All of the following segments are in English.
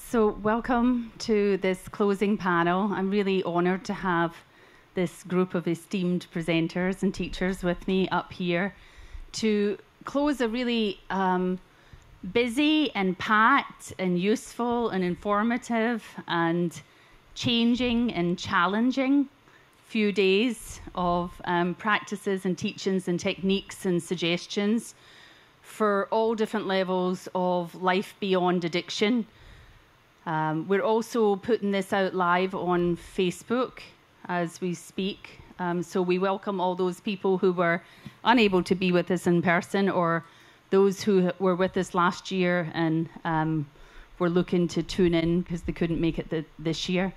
So welcome to this closing panel. I'm really honoured to have this group of esteemed presenters and teachers with me up here to close a really busy and packed and useful and informative and changing and challenging few days of practices and teachings and techniques and suggestions for all different levels of life beyond addiction. We're also putting this out live on Facebook as we speak. So we welcome all those people who were unable to be with us in person, or those who were with us last year and were looking to tune in because they couldn't make it this year.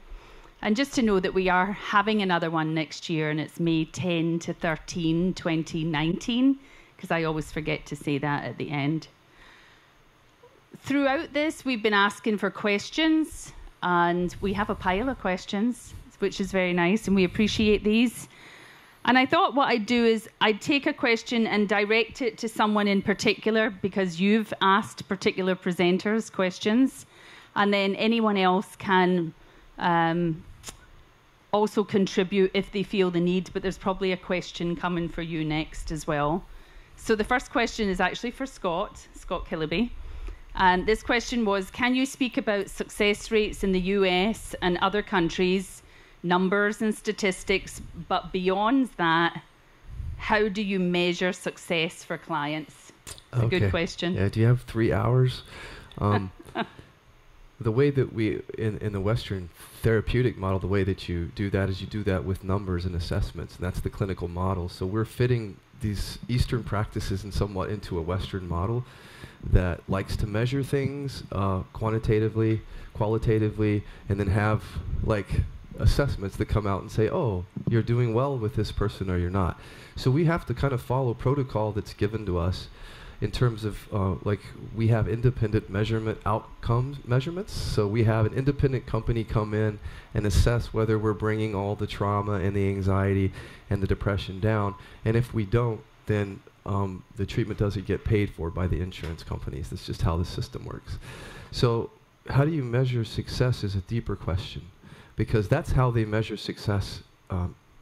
And just to know that we are having another one next year, and it's May 10 to 13, 2019, because I always forget to say that at the end. Throughout this, we've been asking for questions, and we have a pile of questions, which is very nice, and we appreciate these. And I thought what I'd do is I'd take a question and direct it to someone in particular, because you've asked particular presenters questions, and then anyone else can also contribute if they feel the need, but there's probably a question coming for you next as well. So the first question is actually for Scott Killaby. And this question was, can you speak about success rates in the US and other countries, numbers and statistics, but beyond that, how do you measure success for clients? It's a good question. Yeah, do you have 3 hours? The way that we, in the Western therapeutic model, the way that you do that is you do that with numbers and assessments, and that's the clinical model. So we're fitting these Eastern practices and somewhat into a Western model that likes to measure things quantitatively, qualitatively, and then have like assessments that come out and say, oh, you're doing well with this person or you're not. So we have to kind of follow protocol that's given to us in terms of like we have independent measurements. So we have an independent company come in and assess whether we're bringing all the trauma and the anxiety and the depression down. And if we don't, then the treatment doesn't get paid for by the insurance companies. That's just how the system works. So how do you measure success is a deeper question, because that's how they measure success.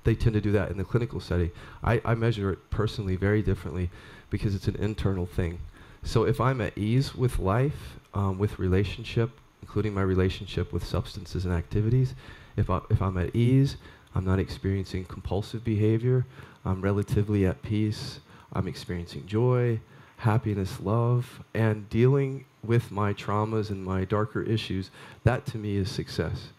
They tend to do that in the clinical setting. I measure it personally very differently because it's an internal thing. So if I'm at ease with life, with relationship, including my relationship with substances and activities, if I'm at ease, I'm not experiencing compulsive behavior, I'm relatively at peace, I'm experiencing joy, happiness, love, and dealing with my traumas and my darker issues, that to me is success.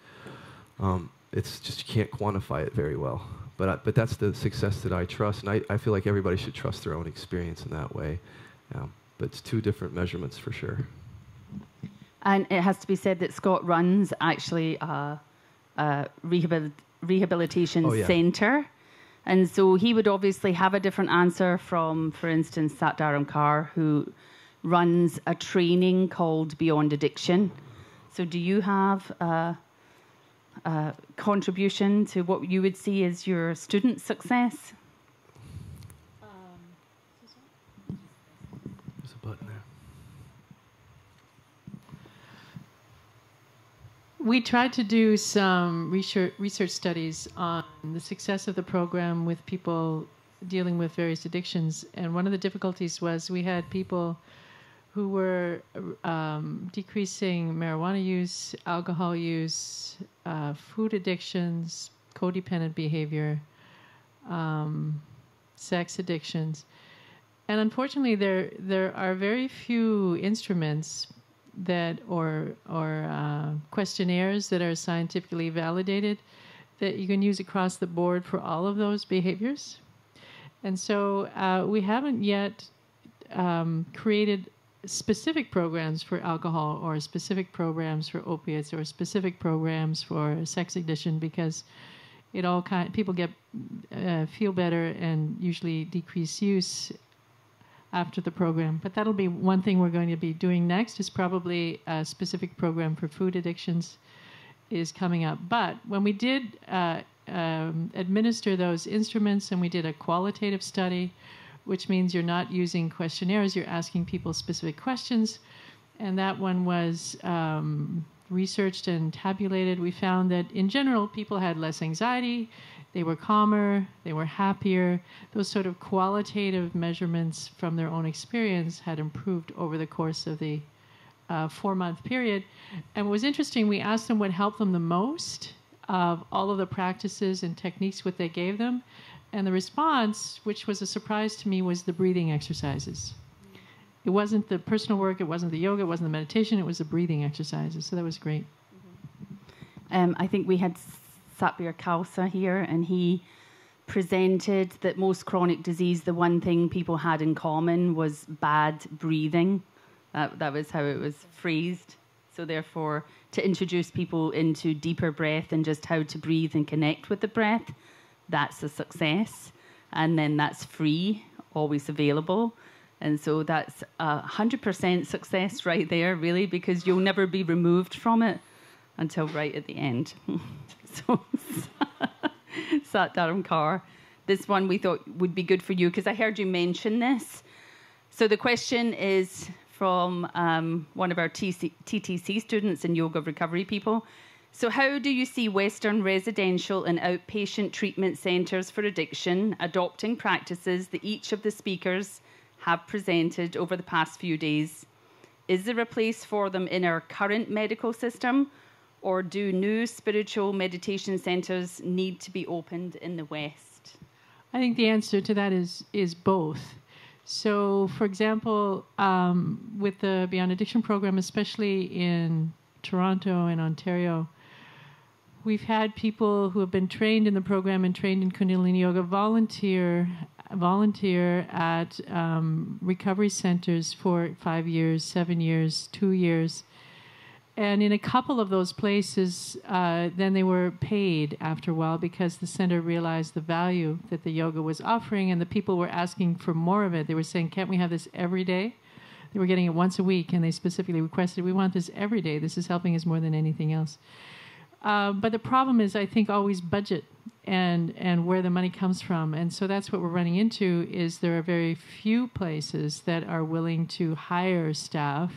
It's just you can't quantify it very well. But that's the success that I trust, and I feel like everybody should trust their own experience in that way. But it's two different measurements for sure. And it has to be said that Scott runs actually a rehabilitation centre. And so he would obviously have a different answer from, for instance, Satdaram Kaur, who runs a training called Beyond Addiction. So do you have a contribution to what you would see as your student success? There's a button there. We tried to do some research studies on the success of the program with people dealing with various addictions. And one of the difficulties was we had people who were decreasing marijuana use, alcohol use, food addictions, codependent behavior, sex addictions. And unfortunately, there are very few instruments that or questionnaires that are scientifically validated that you can use across the board for all of those behaviors. And so we haven't yet created specific programs for alcohol or specific programs for opiates or specific programs for sex addiction, because it all people get feel better and usually decrease use after the program. But that'll be one thing we're going to be doing next, is probably a specific program for food addictions is coming up. But when we did administer those instruments and we did a qualitative study, which means you're not using questionnaires, you're asking people specific questions. And that one was researched and tabulated, we found that in general, people had less anxiety, they were calmer, they were happier. Those sort of qualitative measurements from their own experience had improved over the course of the 4-month period. And what was interesting, we asked them what helped them the most of all of the practices and techniques what they gave them. And the response, which was a surprise to me, was the breathing exercises. It wasn't the personal work, it wasn't the yoga, it wasn't the meditation, it was the breathing exercises. So that was great. I think we had Satbir Khalsa here, and he presented that most chronic disease, the one thing people had in common was bad breathing. That was how it was phrased. So therefore, to introduce people into deeper breath and just how to breathe and connect with the breath, that's a success. And then that's free, always available. And so that's 100% success right there, really, because you'll never be removed from it until right at the end. So, Sat Dharamkar, this one we thought would be good for you because I heard you mention this. So the question is from one of our TTC students and yoga recovery people. So how do you see Western residential and outpatient treatment centres for addiction adopting practices that each of the speakers have presented over the past few days? Is there a place for them in our current medical system, or do new spiritual meditation centres need to be opened in the West? I think the answer to that is both. So, for example, with the Beyond Addiction program, especially in Toronto and Ontario, we've had people who have been trained in the program and trained in Kundalini Yoga volunteer at recovery centers for 5 years, 7 years, 2 years. And in a couple of those places, then they were paid after a while because the center realized the value that the yoga was offering, and the people were asking for more of it. They were saying, can't we have this every day? They were getting it once a week, and they specifically requested, we want this every day. This is helping us more than anything else. But the problem is, I think, always budget and where the money comes from. And so that's what we're running into, is there are very few places that are willing to hire staff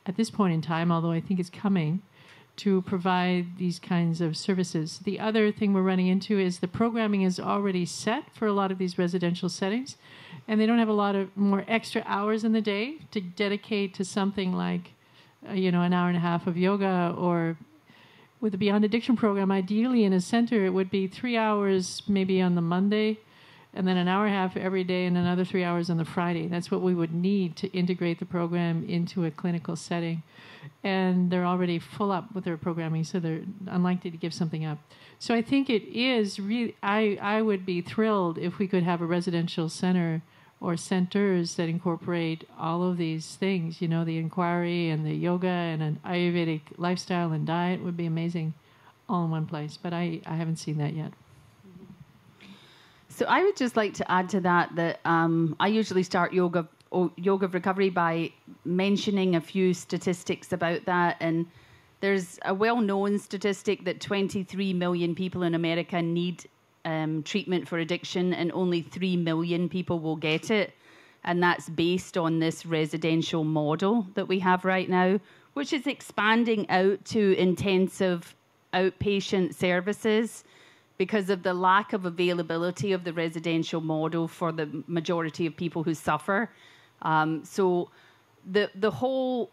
at this point in time, although I think it's coming, to provide these kinds of services. The other thing we're running into is the programming is already set for a lot of these residential settings, and they don't have a lot of more extra hours in the day to dedicate to something like, an hour and a half of yoga. Or with the Beyond Addiction program, ideally in a center, it would be 3 hours maybe on the Monday, and then an hour and a half every day, and another 3 hours on the Friday. That's what we would need to integrate the program into a clinical setting. And they're already full up with their programming, so they're unlikely to give something up. So I think it is really, I would be thrilled if we could have a residential center or centers that incorporate all of these things, the inquiry and the yoga and an Ayurvedic lifestyle and diet would be amazing all in one place. But I haven't seen that yet. So I would just like to add to that I usually start yoga recovery by mentioning a few statistics about that. And there's a well-known statistic that 23 million people in America need treatment for addiction, and only 3 million people will get it. And that's based on this residential model that we have right now, which is expanding out to intensive outpatient services, because of the lack of availability of the residential model for the majority of people who suffer. So the whole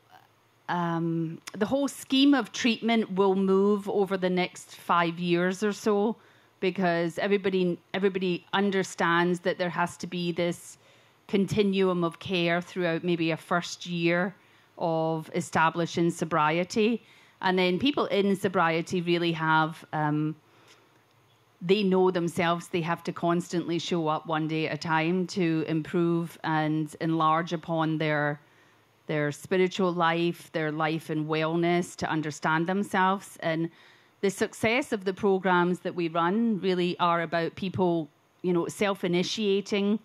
scheme of treatment will move over the next 5 years or so, because everybody understands that there has to be this continuum of care throughout maybe a first year of establishing sobriety. And then people in sobriety really have... they know themselves they have to constantly show up one day at a time to improve and enlarge upon their spiritual life, their life and wellness, to understand themselves. And the success of the programs that we run really are about people, self-initiating,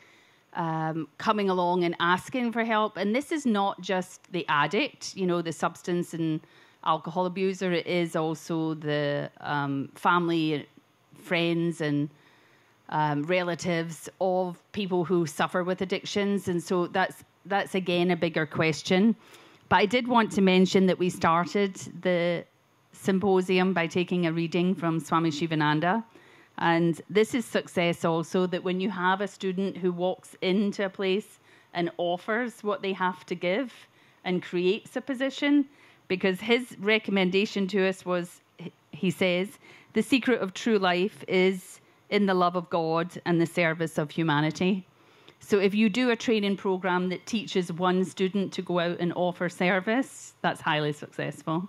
coming along and asking for help. And this is not just the addict, the substance and alcohol abuser. It is also the family, friends and relatives of people who suffer with addictions. And so that's again a bigger question. But I did want to mention that we started the symposium by taking a reading from Swami Sivananda. And this is success also, that when you have a student who walks into a place and offers what they have to give and creates a position, because his recommendation to us was, he says, the secret of true life is in the love of God and the service of humanity. So if you do a training program that teaches one student to go out and offer service, that's highly successful.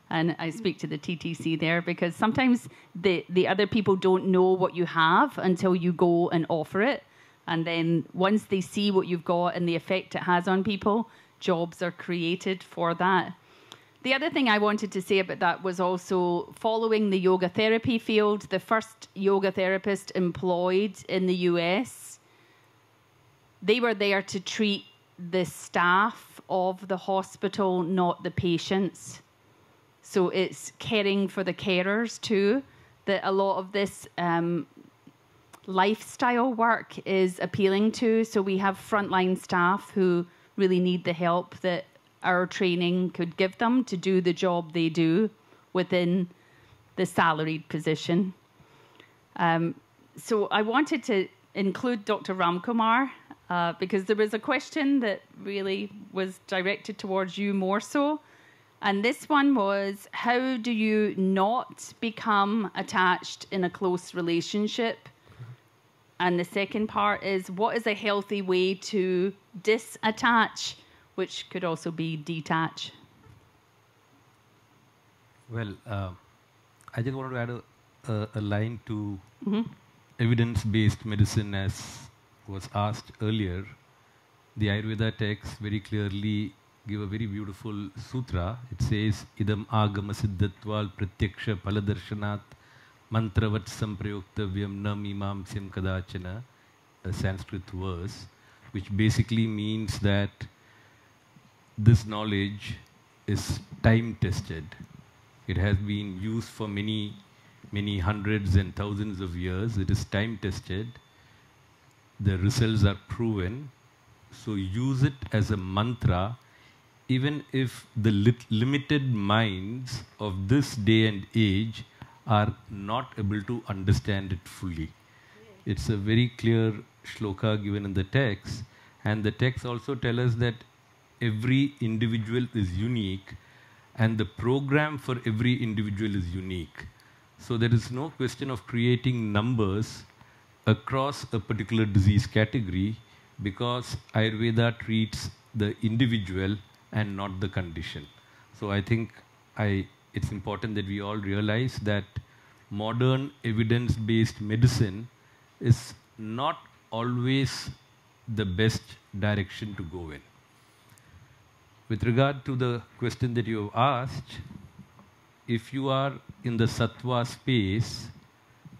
And I speak to the TTC there, because sometimes the other people don't know what you have until you go and offer it. And then once they see what you've got and the effect it has on people, jobs are created for that. The other thing I wanted to say about that was also following the yoga therapy field. The first yoga therapist employed in the US, they were there to treat the staff of the hospital, not the patients. So it's caring for the carers too, that a lot of this lifestyle work is appealing to. So we have frontline staff who really need the help that our training could give them to do the job they do within the salaried position. So I wanted to include Dr. Ramkumar because there was a question that really was directed towards you more so. And this one was, how do you not become attached in a close relationship? And the second part is, what is a healthy way to disattach, which could also be detach? Well, I just wanted to add a line to evidence-based medicine, as was asked earlier. The Ayurveda text very clearly give a very beautiful sutra. It says, idam agama siddhatval pratyaksha paladarshanat mantravat samprayuktavyam na mimamsyam kadachana, a Sanskrit verse, which basically means that this knowledge is time-tested. It has been used for many, many hundreds and thousands of years. It is time-tested. The results are proven. So use it as a mantra, even if the limited minds of this day and age are not able to understand it fully. It's a very clear shloka given in the text, and the text also tells us that every individual is unique, and the program for every individual is unique. So there is no question of creating numbers across a particular disease category, because Ayurveda treats the individual and not the condition. So I think it's important that we all realize that modern evidence-based medicine is not always the best direction to go in. With regard to the question that you have asked, if you are in the sattva space,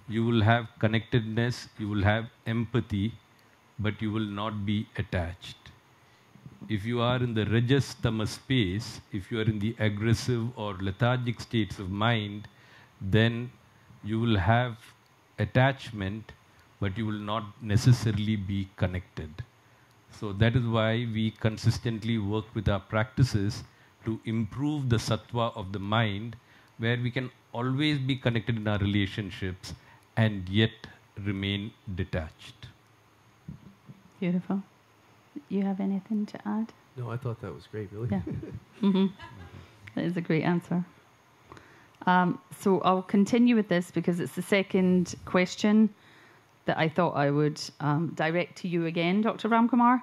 you will have connectedness, you will have empathy, but you will not be attached. If you are in the rajas tamas space, if you are in the aggressive or lethargic states of mind, then you will have attachment, but you will not necessarily be connected. So that is why we consistently work with our practices to improve the sattva of the mind, where we can always be connected in our relationships and yet remain detached. Beautiful. You have anything to add? No, I thought that was great, really. Yeah. That is a great answer. So I'll continue with this because it's the second question that I thought I would direct to you again, Dr. Ramkumar.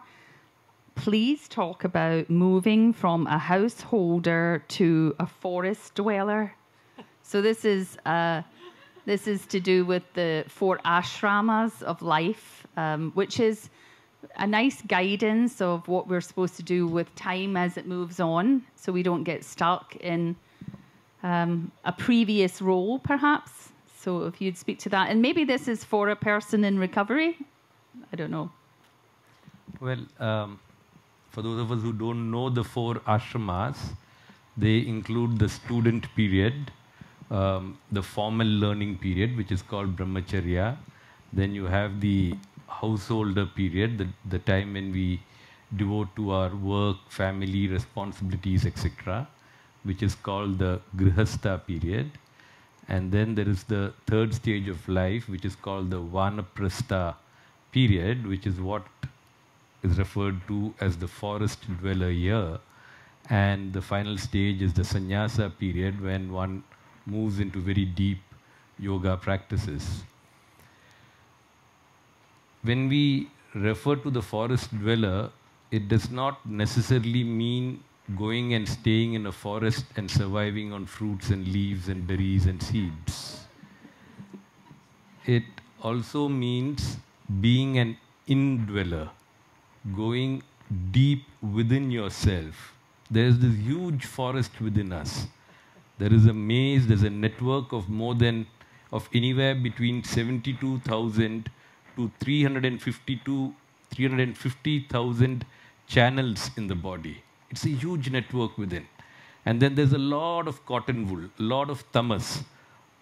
Please talk about moving from a householder to a forest dweller. So this is to do with the 4 ashramas of life, which is a nice guidance of what we're supposed to do with time as it moves on, so we don't get stuck in a previous role, perhaps. So if you'd speak to that. And maybe this is for a person in recovery. I don't know. Well, for those of us who don't know the 4 ashramas, they include the student period, the formal learning period, which is called brahmacharya. Then you have the householder period, the time when we devote to our work, family, responsibilities, etc., which is called the Grihastha period. And then there is the third stage of life, which is called the Vanaprastha period, which is what is referred to as the forest dweller year. And the final stage is the Sannyasa period, when one moves into very deep yoga practices. When we refer to the forest dweller, it does not necessarily mean going and staying in a forest and surviving on fruits and leaves and berries and seeds. It also means being an indweller, going deep within yourself. There is this huge forest within us. There is a maze, there's a network of anywhere between 72,000 to 350,000 channels in the body. It's a huge network within. And then there's a lot of cotton wool, a lot of tamas,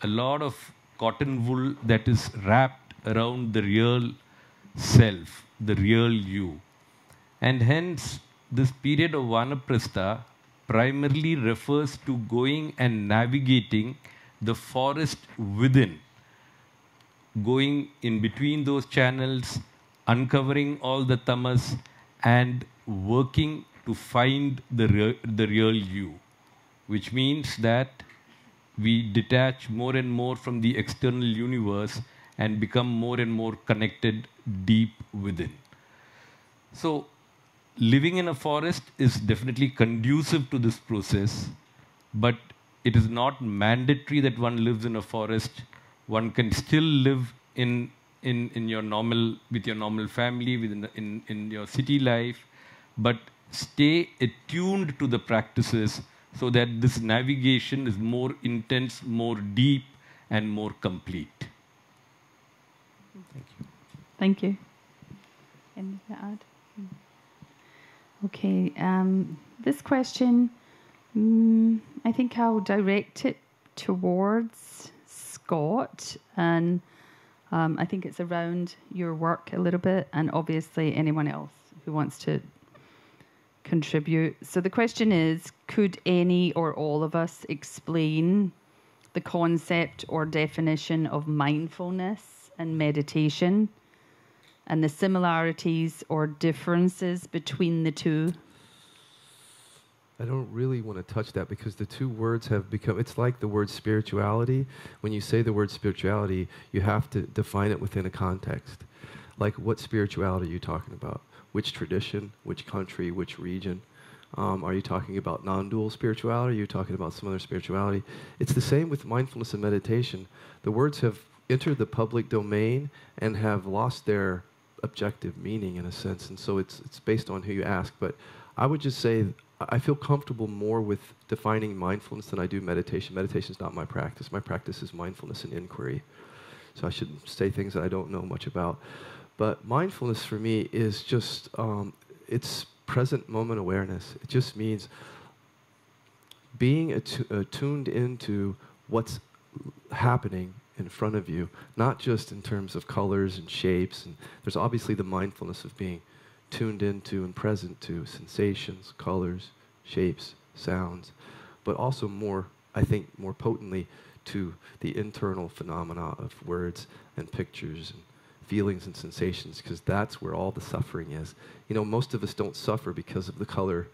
a lot of cotton wool that is wrapped around the real self, the real you. And hence, this period of Vanaprastha primarily refers to going and navigating the forest within, going in between those channels, uncovering all the tamas, and working to find the real you, which means that we detach more and more from the external universe and become more and more connected deep within. So, living in a forest is definitely conducive to this process, but it is not mandatory that one lives in a forest. One can still live in your normal, with your normal family, in your city life, but stay attuned to the practices so that this navigation is more intense, more deep, and more complete. Thank you. Thank you. Anything to add? Okay, this question, I think I'll direct it towards Scott, and I think it's around your work a little bit, and obviously anyone else who wants to contribute. So the question is, could any or all of us explain the concept or definition of mindfulness and meditation, and the similarities or differences between the two? I don't really want to touch that because the two words have become, it's like the word spirituality. When you say the word spirituality, you have to define it within a context. Like, what spirituality are you talking about? Which tradition, which country, which region? Are you talking about non-dual spirituality? Are you talking about some other spirituality? It's the same with mindfulness and meditation. The words have entered the public domain and have lost their objective meaning in a sense, and so it's based on who you ask. But I would just say I feel comfortable more with defining mindfulness than I do meditation. Meditation is not my practice. My practice is mindfulness and inquiry. So I shouldn't say things that I don't know much about. But mindfulness for me is just, it's present moment awareness. It just means being attuned into what's happening in front of you, not just in terms of colors and shapes. And there's obviously the mindfulness of being tuned into and present to sensations, colors, shapes, sounds, but also more, I think, more potently to the internal phenomena of words and pictures and feelings and sensations, because that's where all the suffering is. You know, most of us don't suffer because of the color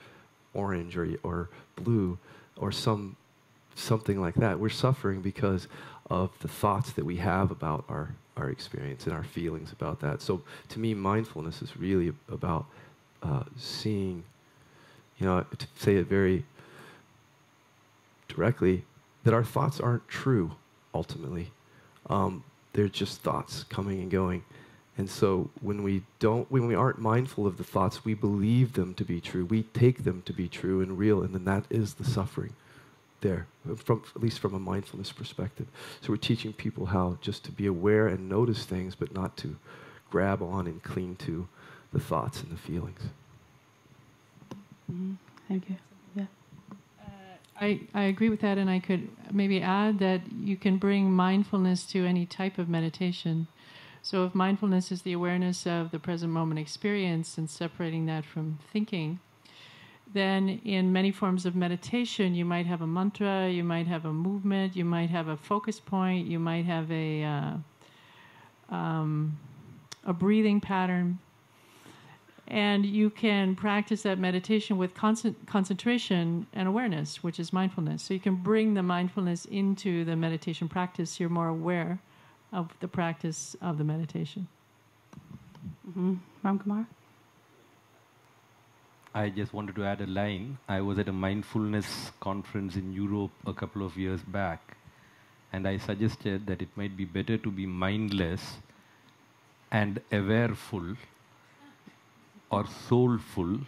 orange or blue or something like that. We're suffering because of the thoughts that we have about our experience and our feelings about that. So to me, mindfulness is really about seeing, you know, to say it very directly, that our thoughts aren't true, ultimately. They're just thoughts coming and going. And so when we aren't mindful of the thoughts, we believe them to be true. We take them to be true and real, and then that is the suffering there, at least from a mindfulness perspective. So we're teaching people how just to be aware and notice things, but not to grab on and cling to the thoughts and the feelings. Mm-hmm. Thank you. Yeah. I agree with that, and I could maybe add that you can bring mindfulness to any type of meditation, So if mindfulness is the awareness of the present moment experience and separating that from thinking, then in many forms of meditation, you might have a mantra, you might have a movement, you might have a focus point, you might have a breathing pattern. And you can practice that meditation with concentration and awareness, which is mindfulness. So you can bring the mindfulness into the meditation practice. You're more aware of the practice of the meditation. Ram Kumar? I just wanted to add a line. I was at a mindfulness conference in Europe a couple of years back, and I suggested that it might be better to be mindless and awareful or soulful,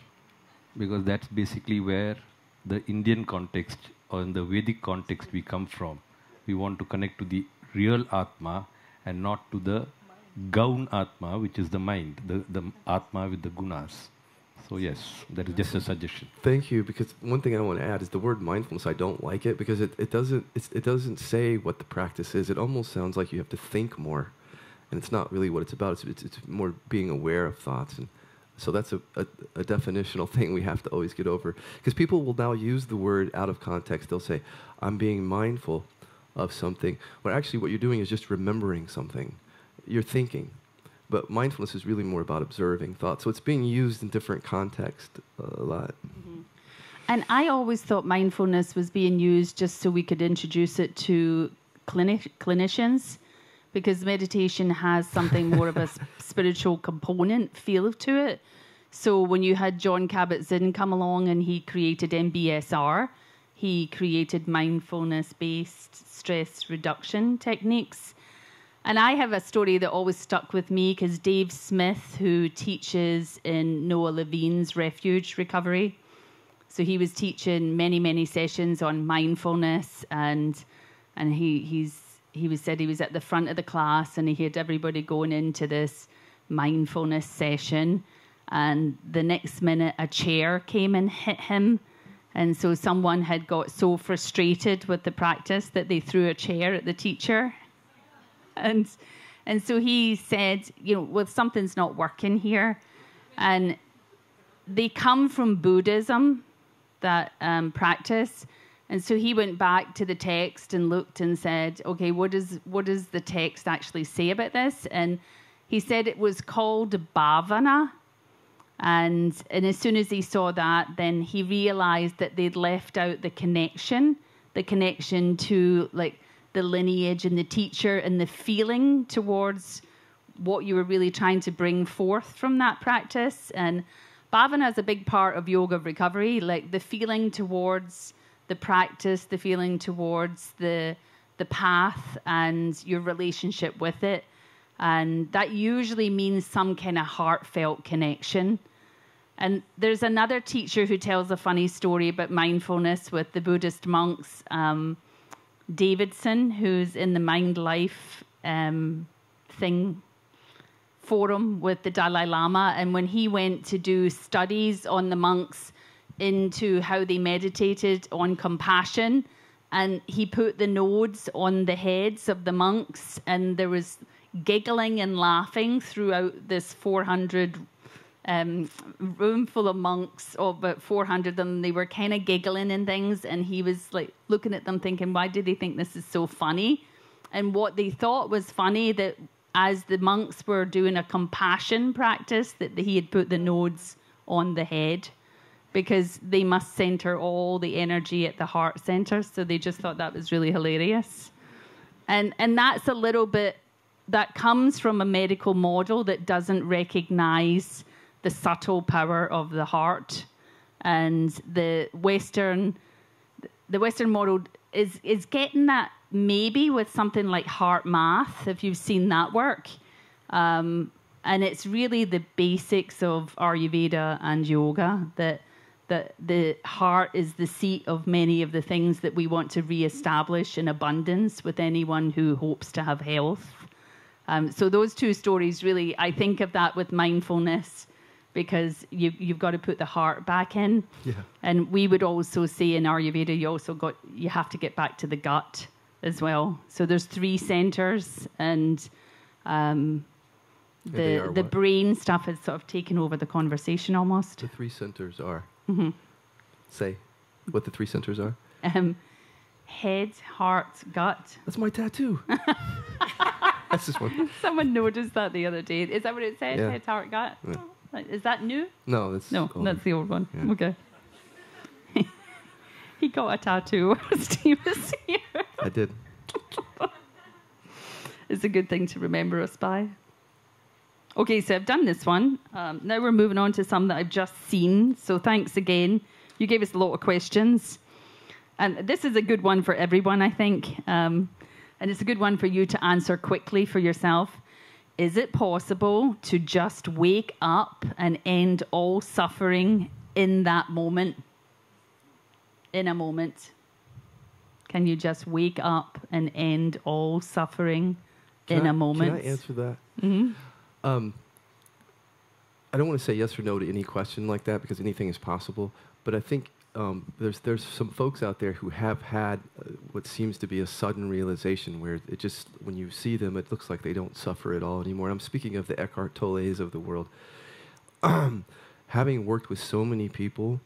because that's basically where the Indian context or in the Vedic context we come from. We want to connect to the real Atma and not to the Gaun Atma, which is the mind, the Atma with the gunas. So yes, that is just a suggestion. Thank you, because one thing I want to add is the word mindfulness. I don't like it because it doesn't say what the practice is. It almost sounds like you have to think more, and it's not really what it's about. It's more being aware of thoughts, and so that's a definitional thing we have to always get over, because people will now use the word out of context. They'll say, "I'm being mindful of something," but actually what you're doing is just remembering something. You're thinking. But mindfulness is really more about observing thought. So it's being used in different contexts a lot. And I always thought mindfulness was being used just so we could introduce it to clinicians, because meditation has something more of a spiritual component feel to it. So when you had John Kabat-Zinn come along and he created MBSR, he created mindfulness-based stress reduction techniques. And I have a story that always stuck with me, because Dave Smith, who teaches in Noah Levine's Refuge Recovery, so he was teaching many sessions on mindfulness, and he said he was at the front of the class and he had everybody going into this mindfulness session, and the next minute a chair came and hit him, and so someone had got so frustrated with the practice that they threw a chair at the teacher. And so he said, well, something's not working here. And they come from Buddhism, that practice. And so he went back to the text and looked and said, okay, what does the text actually say about this? And he said it was called bhavana. And as soon as he saw that, then he realized that they'd left out the connection to like the lineage and the teacher and the feeling towards what you were really trying to bring forth from that practice. And bhavana is a big part of yoga recovery, like the feeling towards the practice, the feeling towards the path and your relationship with it. And that usually means some kind of heartfelt connection. And there's another teacher who tells a funny story about mindfulness with the Buddhist monks, Davidson, who's in the Mind Life forum with the Dalai Lama. And when he went to do studies on the monks into how they meditated on compassion, and he put the nodes on the heads of the monks, and there was giggling and laughing throughout this 400 room full of monks, or about 400 of them. They were kind of giggling and things, and he was like looking at them thinking, why do they think this is so funny? And what they thought was funny, that as the monks were doing a compassion practice, that he had put the nodes on the head, because they must center all the energy at the heart center. So they just thought that was really hilarious. And that's a little bit, that comes from a medical model that doesn't recognize the subtle power of the heart. And the Western model is getting that maybe with something like heart math, if you've seen that work. And it's really the basics of Ayurveda and yoga, that the heart is the seat of many of the things that we want to reestablish in abundance with anyone who hopes to have health. So those two stories really, I think of that with mindfulness, because you've got to put the heart back in. Yeah. And we would also say in Ayurveda, you have to get back to the gut as well. So there's 3 centers, and the brain stuff has sort of taken over the conversation almost. The 3 centers are. Mm-hmm. Say what the 3 centers are. Head, heart, gut. That's my tattoo. That's this one. Someone noticed that the other day. Is that what it said? Yeah. Head, heart, gut? Yeah. Oh, is that new? No, that's the old one. Yeah. Okay. He got a tattoo while Steve was here. I did. It's a good thing to remember us by. Okay, so I've done this one. Now we're moving on to some that I've just seen. So thanks again. You gave us a lot of questions. And this is a good one for everyone, I think. And it's a good one for you to answer quickly for yourself. Is it possible to just wake up and end all suffering in that moment? In a moment. Can you just wake up and end all suffering in a moment? Can I answer that? Mm-hmm. I don't want to say yes or no to any question like that because anything is possible. But I think there's some folks out there who have had what seems to be a sudden realization where it just, when you see them, it looks like they don't suffer at all anymore. I'm speaking of the Eckhart Tolles of the world. Having worked with so many people,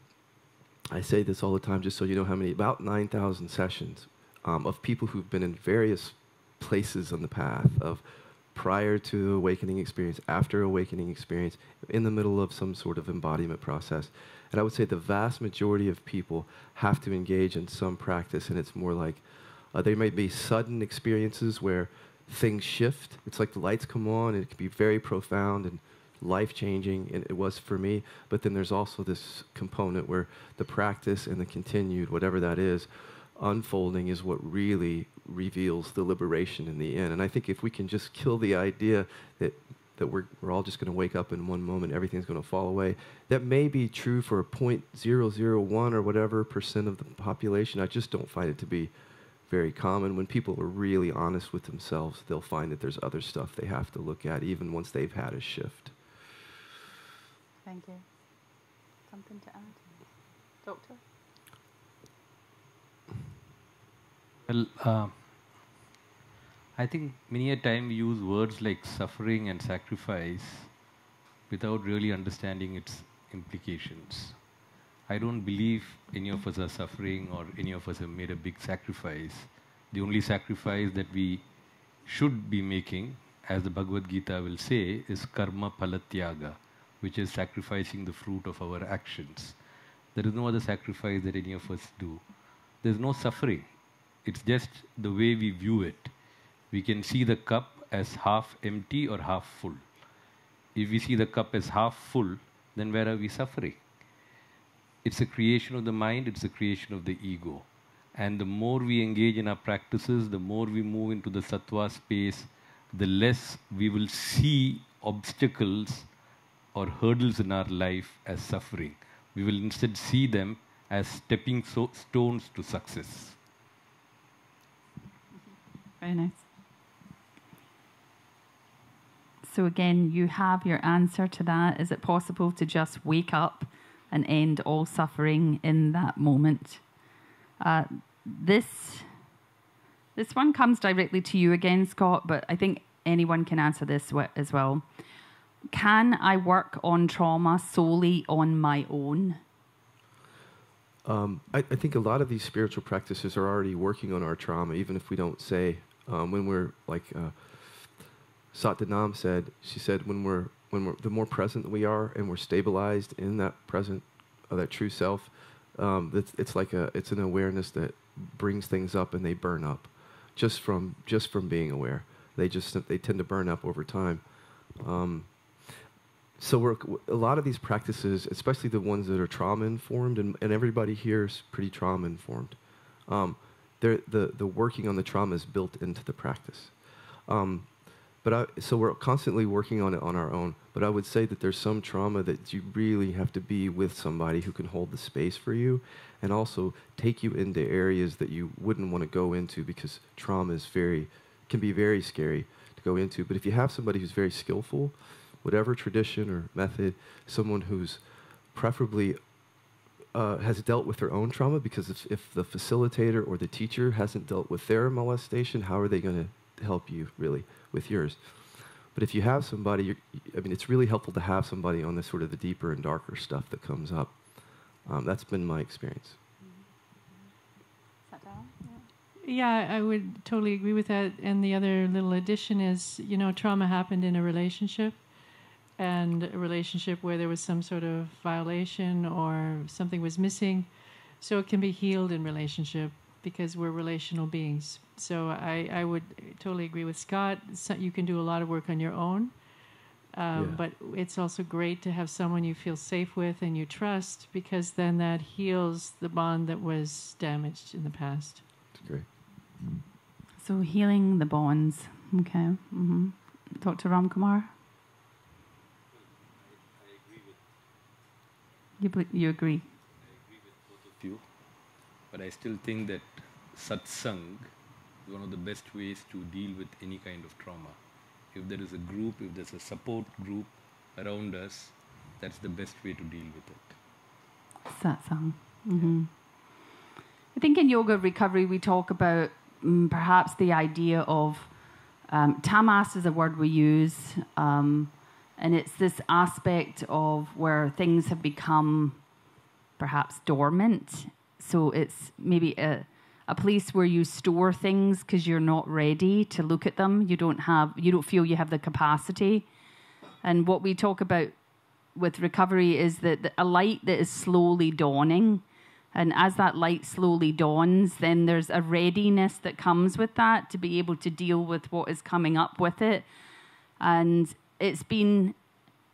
I say this all the time just so you know how many, about 9,000 sessions of people who've been in various places on the path of prior to awakening experience, after awakening experience, in the middle of some sort of embodiment process. And I would say the vast majority of people have to engage in some practice, and it's more like there might be sudden experiences where things shift. It's like the lights come on, and it can be very profound and life-changing, and it was for me. But then there's also this component where the practice and the continued, whatever that is, unfolding is what really reveals the liberation in the end. And I think if we can just kill the idea that we're all just going to wake up in one moment, everything's going to fall away. That may be true for 0.001 or whatever % of the population. I just don't find it to be very common. When people are really honest with themselves, they'll find that there's other stuff they have to look at, even once they've had a shift. Thank you. Something to add? Doctor? Well, I think many a time we use words like suffering and sacrifice without really understanding its implications. I don't believe any of us are suffering or any of us have made a big sacrifice. The only sacrifice that we should be making, as the Bhagavad Gita will say, is karma palatyaga, which is sacrificing the fruit of our actions. There is no other sacrifice that any of us do. There is no suffering. It's just the way we view it. We can see the cup as half empty or half full. If we see the cup as half full, then where are we suffering? It's a creation of the mind, it's a creation of the ego. And the more we engage in our practices, the more we move into the sattva space, the less we will see obstacles or hurdles in our life as suffering. We will instead see them as stepping stones to success. Very nice. So again, you have your answer to that. Is it possible to just wake up and end all suffering in that moment? This one comes directly to you again, Scott, but I think anyone can answer this as well. Can I work on trauma solely on my own? I think a lot of these spiritual practices are already working on our trauma, even if we don't say, when we're like Satyanam said, she said, when we're the more present we are and we're stabilized in that present, that true self, it's an awareness that brings things up and they burn up, just from being aware. They tend to burn up over time. So a lot of these practices, especially the ones that are trauma informed, and everybody here is pretty trauma informed. The working on the trauma is built into the practice. So we're constantly working on it on our own. But I would say that there's some trauma that you really have to be with somebody who can hold the space for you, and also take you into areas that you wouldn't want to go into, because trauma can be very scary to go into. But if you have somebody who's very skillful, whatever tradition or method, someone who's preferably has dealt with their own trauma, because if the facilitator or the teacher hasn't dealt with their molestation, how are they going to help you really with yours? But if you have somebody, I mean, it's really helpful to have somebody on this sort of the deeper and darker stuff that comes up. That's been my experience. Yeah, I would totally agree with that. And the other little addition is, trauma happened in a relationship, and a relationship where there was some sort of violation or something was missing. So it can be healed in relationship because we're relational beings. So I would totally agree with Scott. So you can do a lot of work on your own, but it's also great to have someone you feel safe with and you trust, because then that heals the bond that was damaged in the past. That's great. So healing the bonds. Okay. Mm-hmm. Dr. Ramkumar? You agree? I agree with both of you, but I still think that satsang is one of the best ways to deal with any kind of trauma. If there is a group, if there's a support group around us, that's the best way to deal with it. Satsang. Mm-hmm. I think in yoga recovery we talk about perhaps the idea of tamas is a word we use, and it's this aspect of where things have become perhaps dormant. So it's maybe a place where you store things because you're not ready to look at them. You don't feel you have the capacity. And what we talk about with recovery is that a light that is slowly dawning. And as that light slowly dawns, then there's a readiness that comes with that to be able to deal with what is coming up with it. And it's been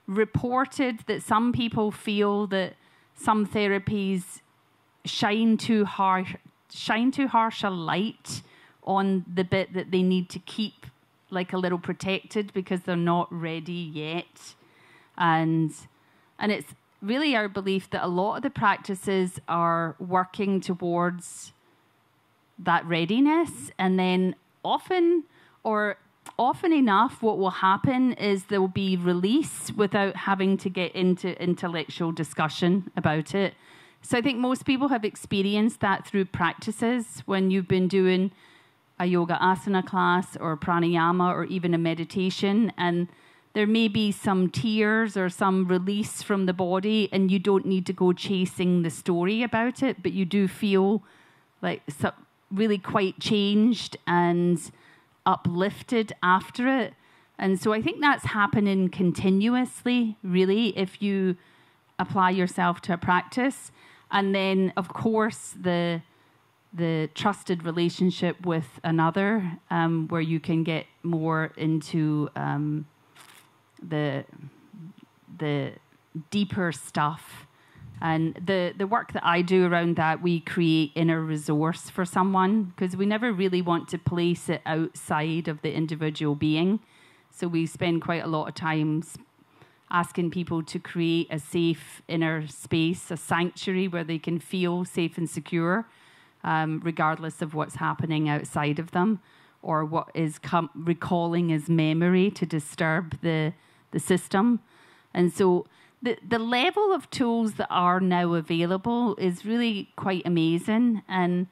reported that some people feel that some therapies shine too harsh a light on the bit that they need to keep like a little protected because they're not ready yet. And it's really our belief that a lot of the practices are working towards that readiness, and then often enough what will happen is there will be release without having to get into intellectual discussion about it. So I think most people have experienced that through practices when you've been doing a yoga asana class or pranayama or even a meditation, and there may be some tears or some release from the body, and you don't need to go chasing the story about it, but you do feel like really quite changed and uplifted after it. And so I think that's happening continuously, really, if you apply yourself to a practice. And then, of course, the trusted relationship with another, where you can get more into the deeper stuff. And the work that I do around that, we create inner resource for someone, because we never really want to place it outside of the individual being. So we spend quite a lot of time asking people to create a safe inner space, a sanctuary where they can feel safe and secure, regardless of what's happening outside of them or what is recalling as memory to disturb the system. And so the level of tools that are now available is really quite amazing. And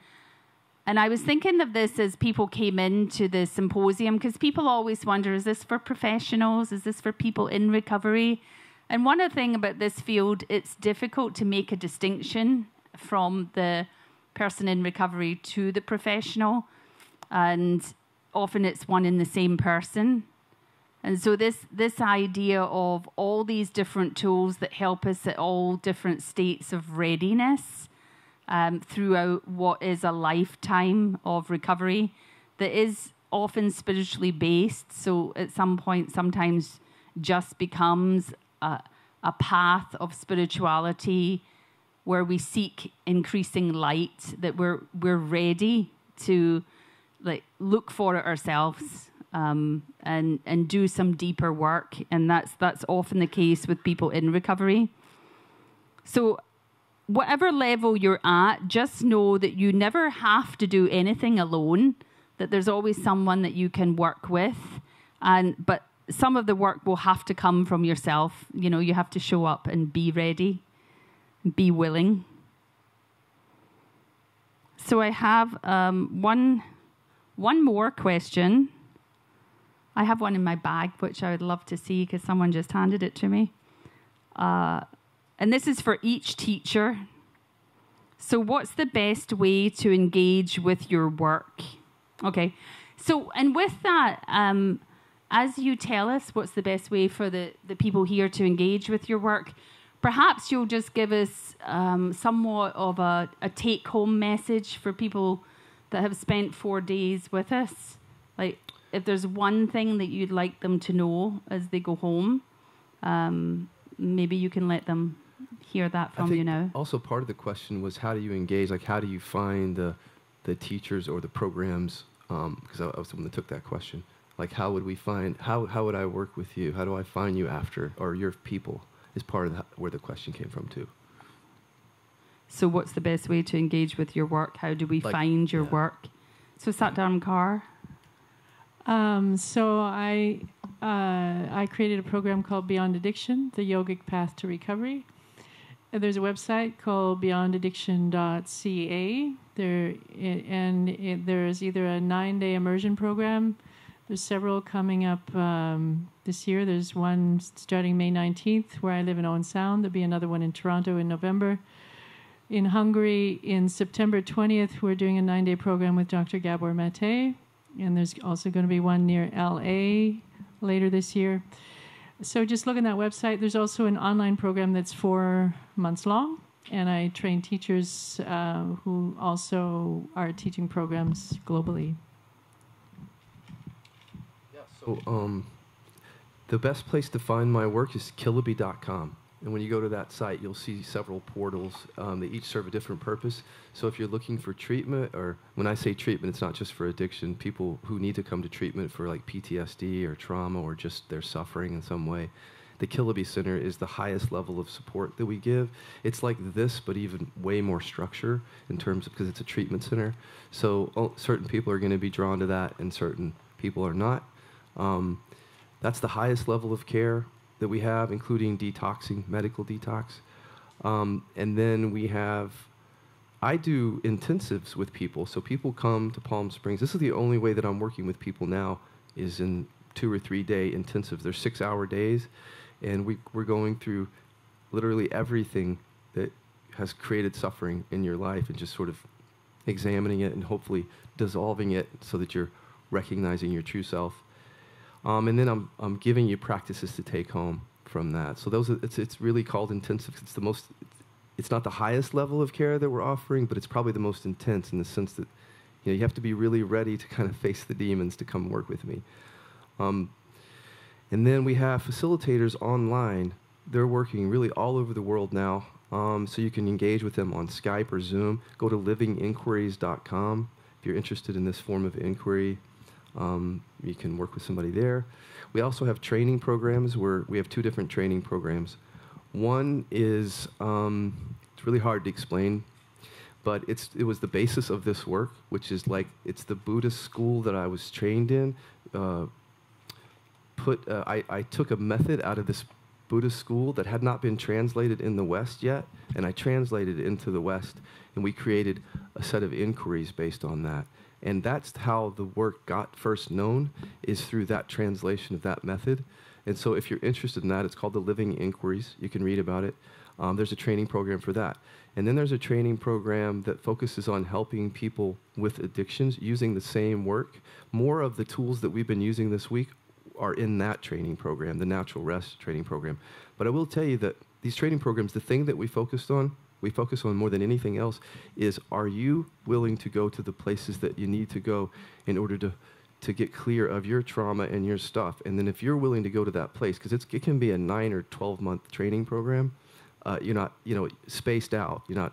I was thinking of this as people came into the symposium, because people always wonder, is this for professionals? Is this for people in recovery? And one of the things about this field, it's difficult to make a distinction from the person in recovery to the professional. And often it's one and the same person. And so this idea of all these different tools that help us at all different states of readiness throughout what is a lifetime of recovery that is often spiritually based. So at some point, sometimes just becomes a path of spirituality where we seek increasing light, that we're ready to look for it ourselves. And do some deeper work, and that's often the case with people in recovery. So whatever level you're at, just know that you never have to do anything alone, that there's always someone that you can work with, but some of the work will have to come from yourself. You have to show up and be ready, be willing. So I have one more question I have one in my bag, which I would love to see because someone just handed it to me. And this is for each teacher. So what's the best way to engage with your work? Okay. So, and with that, as you tell us what's the best way for the people here to engage with your work, perhaps you'll just give us somewhat of a take-home message for people that have spent 4 days with us. Like, if there's one thing that you'd like them to know as they go home, maybe you can let them hear that from you now. Also, part of the question was, how do you engage? Like, how do you find the teachers or the programs? Because I was the one that took that question. Like, how would we find? How would I work with you? How do I find you after, or your people? Is part of where the question came from too. So, what's the best way to engage with your work? How do we find your work? So, Satnam Kaur. So I created a program called Beyond Addiction, the Yogic Path to Recovery. And there's a website called beyondaddiction.ca. There's either a 9-day immersion program. There's several coming up this year. There's one starting May 19th where I live in Owen Sound. There'll be another one in Toronto in November. In Hungary, in September 20th, we're doing a 9-day program with Dr. Gabor Mate. And there's also going to be one near LA later this year. So just look at that website. There's also an online program that's 4 months long. And I train teachers who also are teaching programs globally. Yeah, so the best place to find my work is killaby.com. And when you go to that site, you'll see several portals. They each serve a different purpose. So if you're looking for treatment, or when I say treatment, it's not just for addiction, people who need to come to treatment for like PTSD or trauma or just their suffering in some way, the Killaby Center is the highest level of support that we give. It's like this, but even way more structure in terms of, because it's a treatment center. So certain people are going to be drawn to that and certain people are not. That's the highest level of care that we have, including detoxing, medical detox. And then I do intensives with people. So people come to Palm Springs. This is the only way that I'm working with people now, is in 2 or 3 day intensives. They're 6-hour days. And we're going through literally everything that has created suffering in your life and just sort of examining it and hopefully dissolving it so that you're recognizing your true self. And then I'm giving you practices to take home from that. So it's really called intensive. It's not the highest level of care that we're offering, but it's probably the most intense in the sense that you have to be really ready to kind of face the demons to come work with me. And then we have facilitators online. They're working really all over the world now. So you can engage with them on Skype or Zoom. Go to livinginquiries.com if you're interested in this form of inquiry. You can work with somebody there. We also have training programs where we have 2 different training programs. One is, it's really hard to explain, but it was the basis of this work, which is like, it's the Buddhist school that I was trained in. I took a method out of this Buddhist school that had not been translated in the West yet, and I translated it into the West, and we created a set of inquiries based on that. And that's how the work got first known, is through that translation of that method. And so if you're interested in that, it's called the Living Inquiries. You can read about it. There's a training program for that. And then there's a training program that focuses on helping people with addictions using the same work. More of the tools that we've been using this week are in that training program, the Natural Rest training program. But I will tell you that these training programs, the thing that we focus on more than anything else, is, are you willing to go to the places that you need to go in order to get clear of your trauma and your stuff? And then if you're willing to go to that place, because it can be a 9 or 12-month training program, you're not spaced out. You're not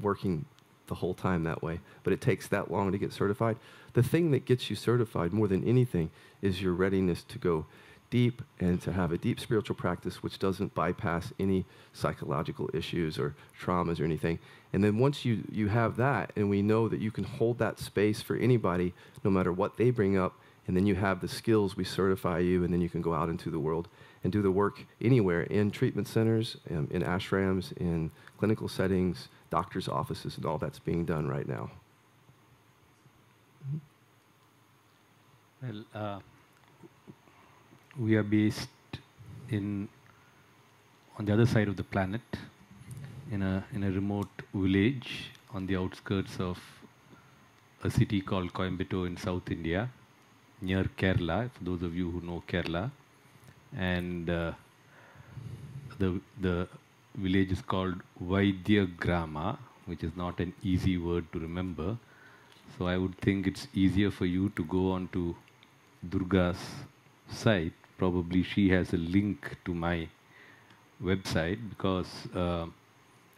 working the whole time that way, but it takes that long to get certified. The thing that gets you certified more than anything is your readiness to go deep and to have a deep spiritual practice which doesn't bypass any psychological issues or traumas or anything. And then once you have that, and we know that you can hold that space for anybody no matter what they bring up, and then you have the skills, we certify you, and then you can go out into the world and do the work anywhere, in treatment centers, in ashrams, in clinical settings, doctors' offices, and all that's being done right now. Well, we are based on the other side of the planet, in a remote village on the outskirts of a city called Coimbatore in South India, near Kerala, for those of you who know Kerala. And the village is called Vaidyagrama, which is not an easy word to remember. So I would think it's easier for you to go on to Durga's site. Probably she has a link to my website, because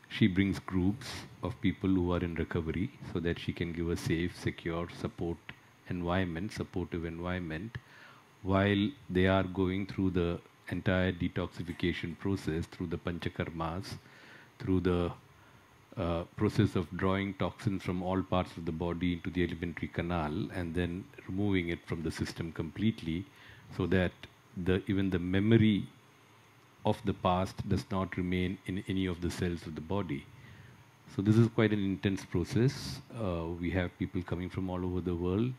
she brings groups of people who are in recovery so that she can give a safe, secure, supportive environment while they are going through the entire detoxification process, through the panchakarmas, through the process of drawing toxins from all parts of the body into the alimentary canal and then removing it from the system completely, so that even the memory of the past does not remain in any of the cells of the body. So this is quite an intense process. We have people coming from all over the world.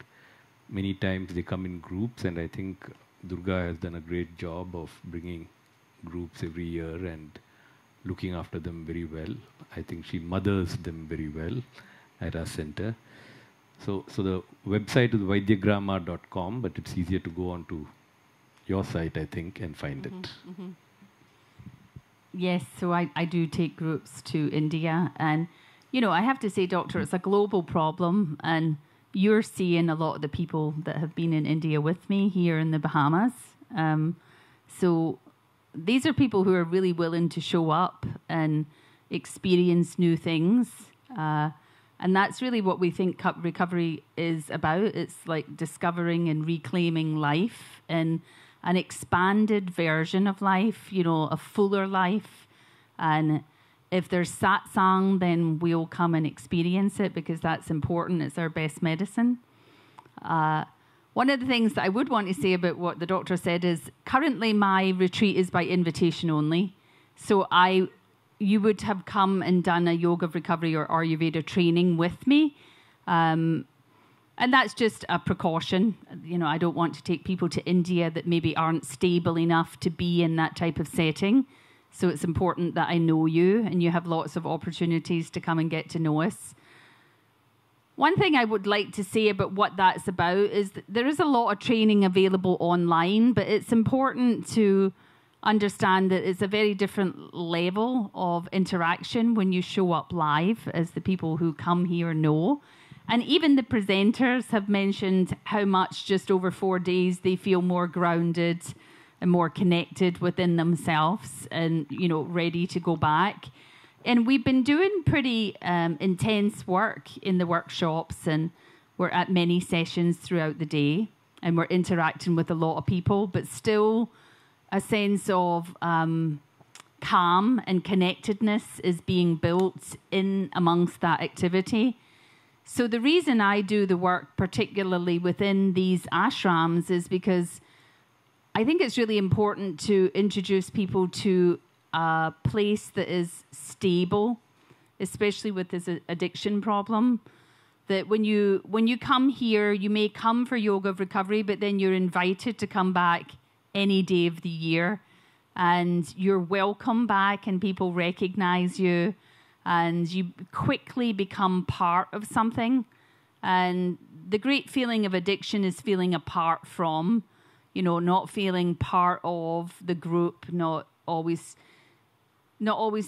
Many times they come in groups, and I think Durga has done a great job of bringing groups every year and looking after them very well. I think she mothers them very well at our center. So the website is vaidyagrama.com, but it's easier to go on to your site, I think, and find it. Mm-hmm. Yes, so I do take groups to India, and I have to say, Doctor, it's a global problem, and you're seeing a lot of the people that have been in India with me here in the Bahamas. So these are people who are really willing to show up and experience new things. And that's really what we think recovery is about. It's like discovering and reclaiming life and an expanded version of life, a fuller life. And if there's satsang, then we'll come and experience it, because that's important. It's our best medicine. One of the things that I would want to say about what the doctor said is, currently my retreat is by invitation only. So you would have come and done a yoga of recovery or Ayurveda training with me. And that's just a precaution. I don't want to take people to India that maybe aren't stable enough to be in that type of setting. So it's important that I know you, and you have lots of opportunities to come and get to know us. One thing I would like to say about what that's about is that there is a lot of training available online, but it's important to understand that it's a very different level of interaction when you show up live, as the people who come here know. And even the presenters have mentioned how much just over 4 days they feel more grounded and more connected within themselves and, ready to go back. And we've been doing pretty intense work in the workshops, and we're at many sessions throughout the day, and we're interacting with a lot of people, but still a sense of calm and connectedness is being built in amongst that activity. So the reason I do the work, particularly within these ashrams, is because I think it's really important to introduce people to a place that is stable, especially with this addiction problem. That when you come here, you may come for yoga of recovery, but then you're invited to come back any day of the year, and you're welcome back, and people recognize you, and you quickly become part of something. And the great feeling of addiction is feeling apart from, not feeling part of the group, not always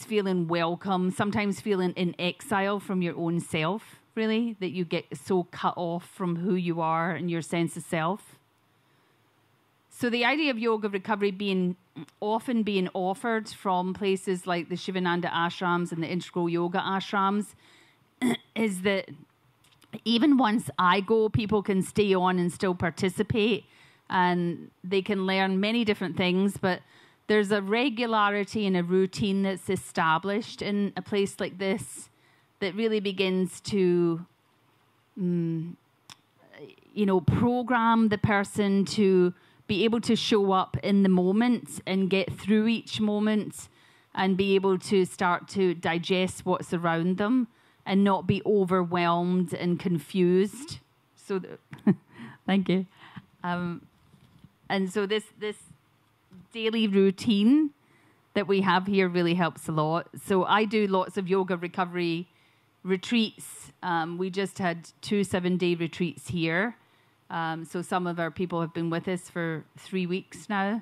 feeling welcome, sometimes feeling in exile from your own self, really, that you get so cut off from who you are and your sense of self. So the idea of yoga recovery often being offered from places like the Sivananda ashrams and the integral yoga ashrams is that even once I go, people can stay on and still participate, and they can learn many different things, but there's a regularity and a routine that's established in a place like this that really begins to, program the person to be able to show up in the moment and get through each moment and be able to start to digest what's around them and not be overwhelmed and confused. So, thank you. And so this daily routine that we have here really helps a lot. So I do lots of yoga recovery retreats. We just had 2 7-day retreats here. So some of our people have been with us for 3 weeks now.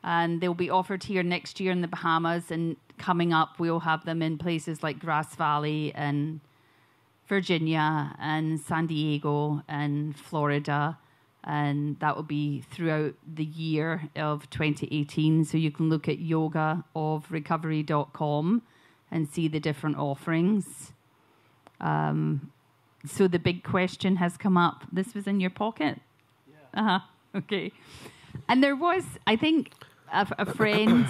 And they'll be offered here next year in the Bahamas. And coming up, we'll have them in places like Grass Valley and Virginia and San Diego and Florida. And that will be throughout the year of 2018. So you can look at yogaofrecovery.com and see the different offerings. So the big question has come up. This was in your pocket? Yeah. Okay. And there was, I think, a friend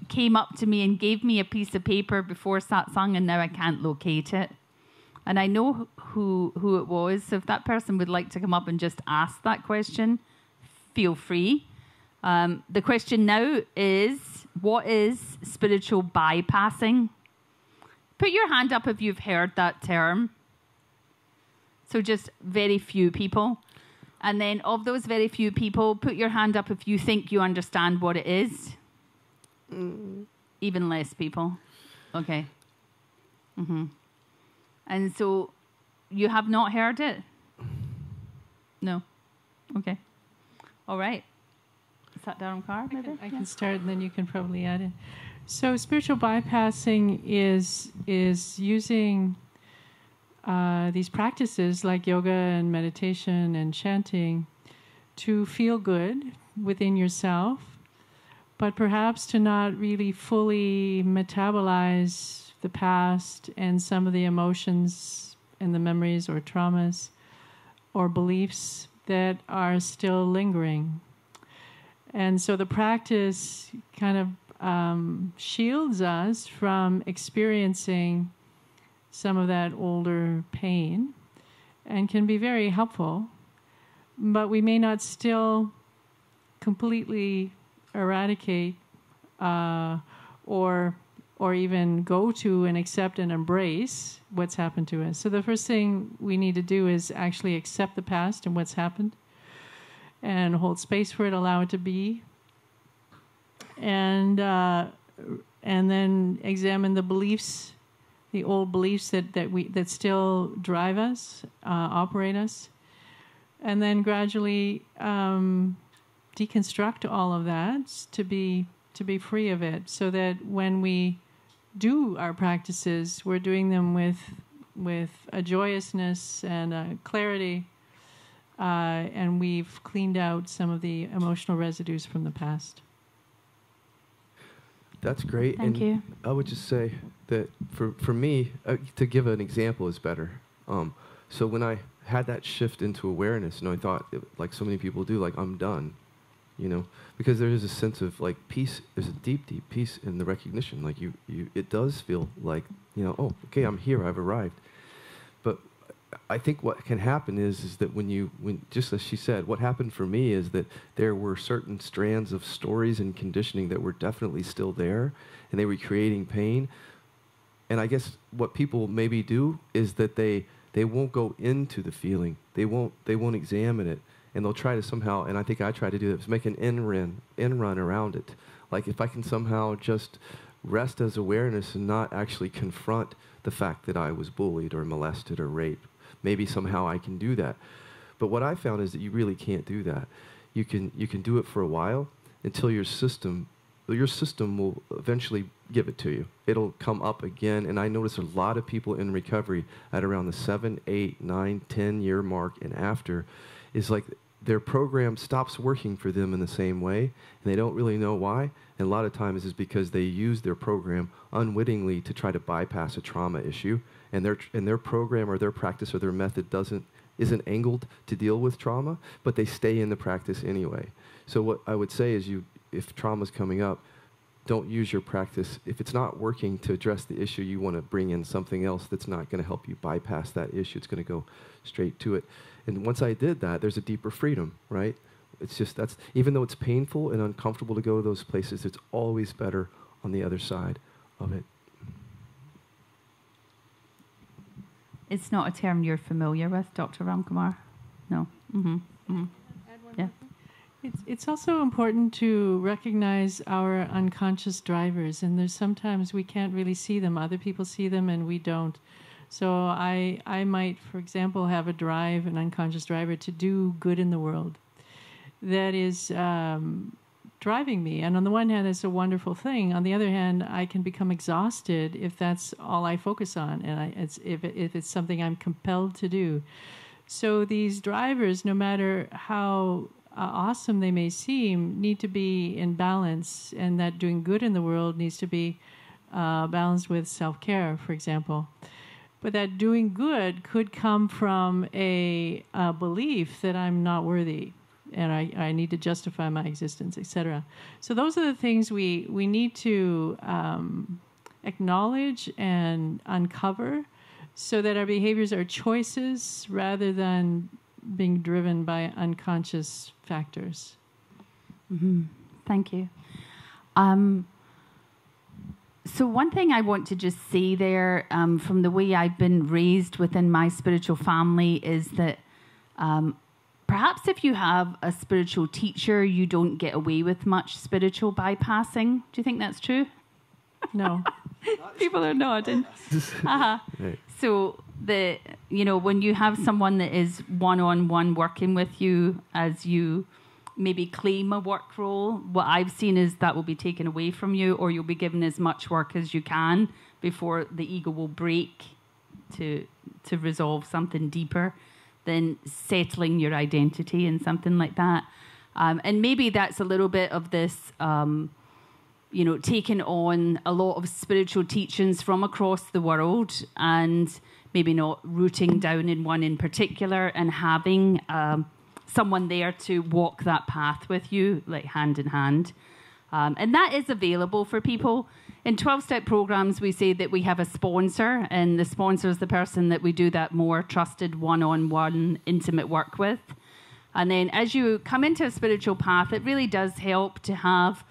came up to me and gave me a piece of paper before satsang, and now I can't locate it. And I know who it was. So if that person would like to come up and just ask that question, feel free. The question now is, what is spiritual bypassing? Put your hand up if you've heard that term. So just very few people. And then of those very few people, put your hand up if you think you understand what it is. Even less people. Okay. Mm-hmm. And so you have not heard it? No. Okay. All right. Is that down card, maybe? I can start, and then you can probably add in. So spiritual bypassing is using these practices like yoga and meditation and chanting to feel good within yourself, but perhaps to not really fully metabolize the past and some of the emotions and the memories or traumas or beliefs that are still lingering. And so the practice kind of shields us from experiencing some of that older pain and can be very helpful, but we may not still completely eradicate or even go to and accept and embrace what's happened to us. So the first thing we need to do is actually accept the past and what's happened and hold space for it, allow it to be, and then examine the beliefs, the old beliefs that still drive us, operate us, and then gradually deconstruct all of that to be free of it, so that when we do our practices, we're doing them with a joyousness and a clarity, and we've cleaned out some of the emotional residues from the past. That's great. Thank you. I would just say that for me, to give an example is better. So when I had that shift into awareness, I thought, like so many people do, like I'm done, because there is a sense of like peace. There's a deep, deep peace in the recognition. Like it does feel like, oh, okay, I'm here, I've arrived. But I think what can happen is that when just as she said, what happened for me is that there were certain strands of stories and conditioning that were definitely still there, and they were creating pain. And I guess what people maybe do is that they won't go into the feeling. They won't examine it, and they'll try to somehow. And I think I try to do that, is make an end run around it. Like if I can somehow just rest as awareness and not actually confront the fact that I was bullied or molested or raped. Maybe somehow I can do that. But what I found is that you really can't do that. You can do it for a while until your system will eventually give it to you. It'll come up again. And I notice a lot of people in recovery at around the 7, 8, 9, 10-year mark and after is like their program stops working for them in the same way, and they don't really know why. And a lot of times is because they use their program unwittingly to try to bypass a trauma issue. And their program or their practice or their method isn't angled to deal with trauma, but they stay in the practice anyway. So what I would say is if trauma's coming up, don't use your practice. If it's not working to address the issue, you want to bring in something else that's not going to help you bypass that issue. It's going to go straight to it. And once I did that, there's a deeper freedom, right? It's just even though it's painful and uncomfortable to go to those places, it's always better on the other side of it. It's not a term you're familiar with, Dr. Ramkumar? No. Mm-hmm. Mm-hmm. Add one Yeah. more thing. It's also important to recognize our unconscious drivers, and there's sometimes we can't really see them. Other people see them, and we don't. So I might, for example, have a drive, an unconscious driver, to do good in the world. That is driving me. And on the one hand, it's a wonderful thing. On the other hand, I can become exhausted if that's all I focus on, and if it's something I'm compelled to do. So these drivers, no matter how awesome they may seem, need to be in balance, and that doing good in the world needs to be balanced with self-care, for example. But that doing good could come from a belief that I'm not worthy, and I need to justify my existence, etc. So those are the things we need to acknowledge and uncover, so that our behaviors are choices rather than being driven by unconscious factors. Mm-hmm. Thank you. So one thing I want to just say there, from the way I've been raised within my spiritual family, is that perhaps if you have a spiritual teacher, you don't get away with much spiritual bypassing. Do you think that's true? No. People are nodding. Uh-huh. Right. So when you have someone that is one-on-one working with you as you maybe claim a work role, what I've seen is that will be taken away from you, or you'll be given as much work as you can before the ego will break to resolve something deeper than settling your identity and something like that. And maybe that's a little bit of this, taking on a lot of spiritual teachings from across the world, and maybe not rooting down in one in particular, and having someone there to walk that path with you, like hand in hand. And that is available for people. In 12-step programs, we say that we have a sponsor, and the sponsor is the person that we do that more trusted one-on-one intimate work with. And then as you come into a spiritual path, it really does help to have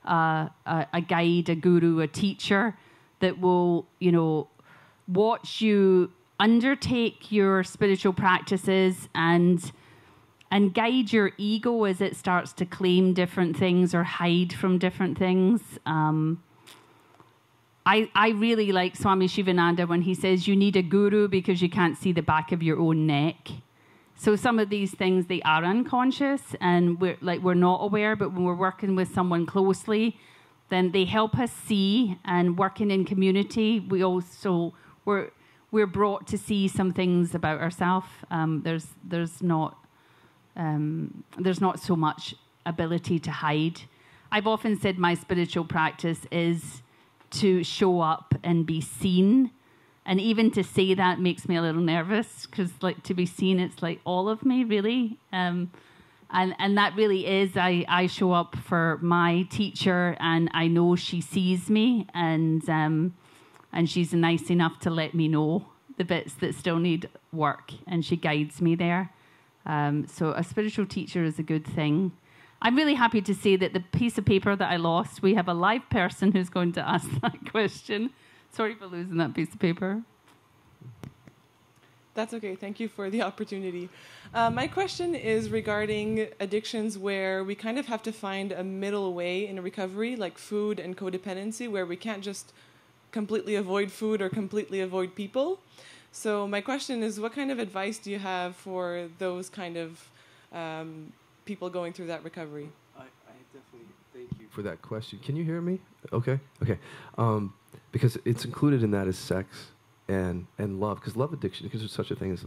a guide, a guru, a teacher that will, watch you undertake your spiritual practices and guide your ego as it starts to claim different things or hide from different things. I really like Swami Sivananda when he says you need a guru because you can't see the back of your own neck. So some of these things, they are unconscious and we're not aware, but when we're working with someone closely, then they help us see. And working in community, we're brought to see some things about ourselves. There's not so much ability to hide. I've often said my spiritual practice is to show up and be seen. And even to say that makes me a little nervous, because to be seen, it's like all of me, really. And that really is, I show up for my teacher, and I know she sees me, and she's nice enough to let me know the bits that still need work, and she guides me there. So a spiritual teacher is a good thing. I'm really happy to say that the piece of paper that I lost, we have a live person who's going to ask that question. Sorry for losing that piece of paper. That's okay. Thank you for the opportunity. My question is regarding addictions where we kind of have to find a middle way in recovery, like food and codependency, where we can't just completely avoid food or completely avoid people. So my question is, what kind of advice do you have for those kind of people going through that recovery? I definitely thank you for that question. Can you hear me? Okay. Because it's included in that is sex and love, because love addiction, because there's such a thing as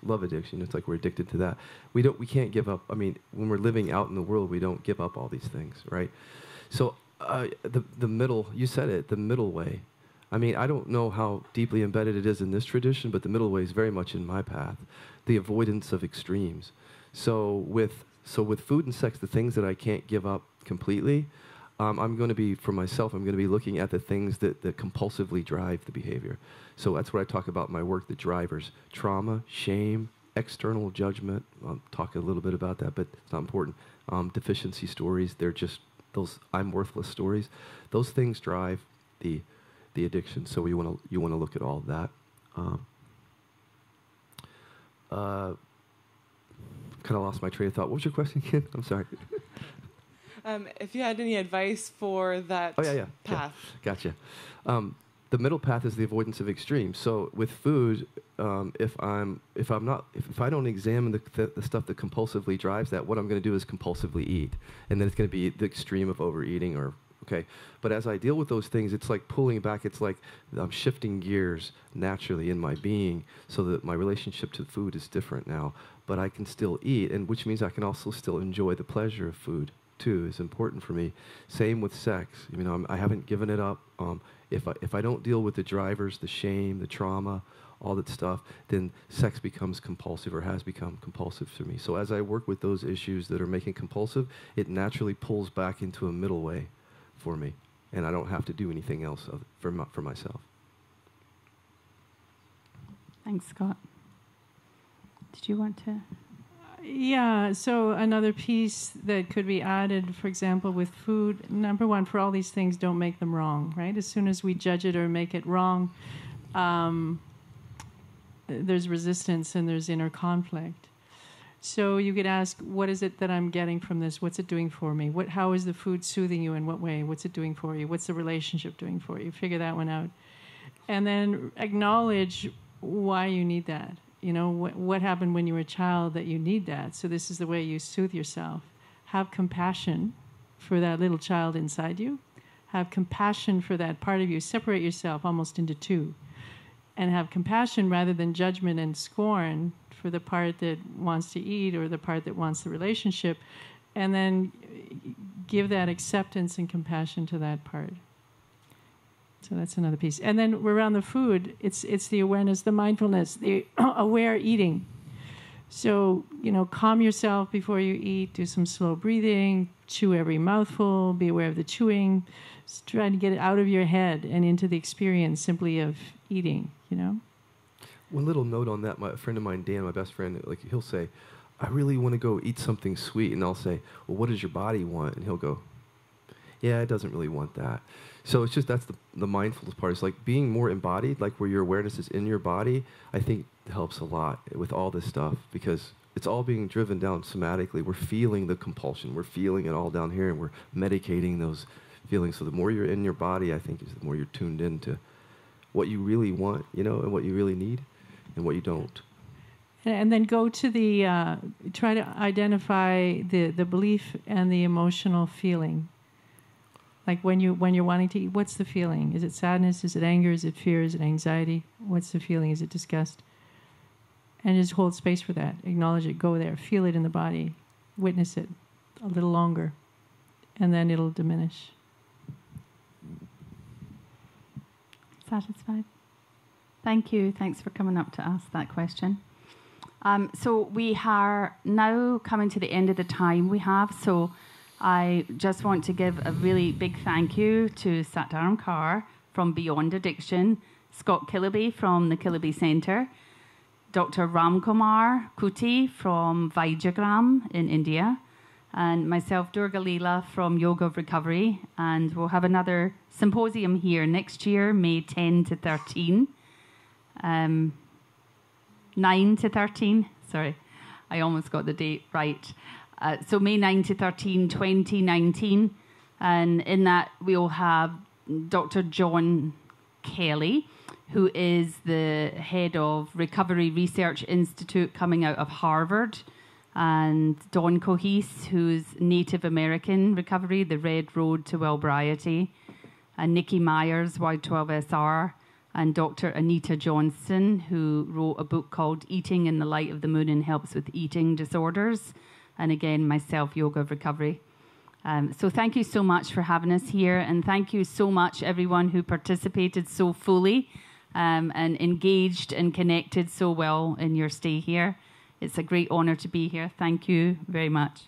love addiction. It's like we're addicted to that. We can't give up. I mean, when we're living out in the world, we don't give up all these things, right? So the middle, you said it, the middle way. I mean, I don't know how deeply embedded it is in this tradition, but the middle way is very much in my path. The avoidance of extremes. So with food and sex, the things that I can't give up completely, I'm going to be, for myself, I'm going to be looking at the things that compulsively drive the behavior. So that's what I talk about in my work, the drivers. Trauma, shame, external judgment. I'll talk a little bit about that, but it's not important. Deficiency stories, they're just those I'm worthless stories. Those things drive the addiction. So you want to look at all of that. Kind of lost my train of thought. What was your question again? I'm sorry. if you had any advice for that path. Gotcha. The middle path is the avoidance of extremes. So with food, if I don't examine the stuff that compulsively drives that, what I'm going to do is compulsively eat, and then it's going to be the extreme of overeating okay. But as I deal with those things, it's like pulling back. It's like I'm shifting gears naturally in my being, so that my relationship to food is different now. But I can still eat, and which means I can also still enjoy the pleasure of food too. Is important for me. Same with sex. I haven't given it up. If I don't deal with the drivers, the shame, the trauma, all that stuff, then sex becomes compulsive or has become compulsive for me. So as I work with those issues that are making compulsive, it naturally pulls back into a middle way for me, and I don't have to do anything else for myself. Thanks, Scott. Did you want to? Yeah, so another piece that could be added, for example, with food, number one, for all these things, don't make them wrong, right? As soon as we judge it or make it wrong, there's resistance and there's inner conflict. So you could ask, what is it that I'm getting from this? What's it doing for me? How is the food soothing you? In what way? What's it doing for you? What's the relationship doing for you? Figure that one out. And then acknowledge why you need that. What happened when you were a child that you need that? So this is the way you soothe yourself. Have compassion for that little child inside you. Have compassion for that part of you. Separate yourself almost into two. And have compassion rather than judgment and scorn for the part that wants to eat or the part that wants the relationship. And then give that acceptance and compassion to that part. So that's another piece. And then around the food, it's the awareness, the mindfulness, the aware eating. So, calm yourself before you eat, do some slow breathing, chew every mouthful, be aware of the chewing. Just try to get it out of your head and into the experience simply of eating, One little note on that, a friend of mine, Dan, my best friend, he'll say, I really want to go eat something sweet. And I'll say, well, what does your body want? And he'll go, yeah, it doesn't really want that. So it's just, that's the mindfulness part. It's like being more embodied, like where your awareness is in your body, I think helps a lot with all this stuff, because it's all being driven down somatically. We're feeling the compulsion. We're feeling it all down here, and we're medicating those feelings. So the more you're in your body, I think, is the more you're tuned into what you really want, and what you really need, and what you don't. And then go to try to identify the belief and the emotional feeling. Like when you're wanting to eat, what's the feeling? Is it sadness? Is it anger? Is it fear? Is it anxiety? What's the feeling? Is it disgust? And just hold space for that. Acknowledge it. Go there. Feel it in the body. Witness it a little longer. And then it'll diminish. Satisfied? Thank you. Thanks for coming up to ask that question. So we are now coming to the end of the time we have. So I just want to give a really big thank you to Satdaram Kaur from Beyond Addiction, Scott Killaby from the Killaby Centre, Dr. Ramkumar Kuti from Vaijagram in India, and myself, Durga Leela from Yoga of Recovery. And we'll have another symposium here next year, May 10 to 13. 9 to 13, sorry, I almost got the date right. So May 9 to 13, 2019. And in that, we'll have Dr. John Kelly, who is the head of Recovery Research Institute coming out of Harvard, and Don Cohese, who's Native American Recovery, The Red Road to Wellbriety, and Nikki Myers, Y12SR, and Dr. Anita Johnson, who wrote a book called Eating in the Light of the Moon and Helps with Eating Disorders. And again, myself, Yoga of Recovery. So thank you so much for having us here. And thank you so much, everyone who participated so fully and engaged and connected so well in your stay here. It's a great honor to be here. Thank you very much.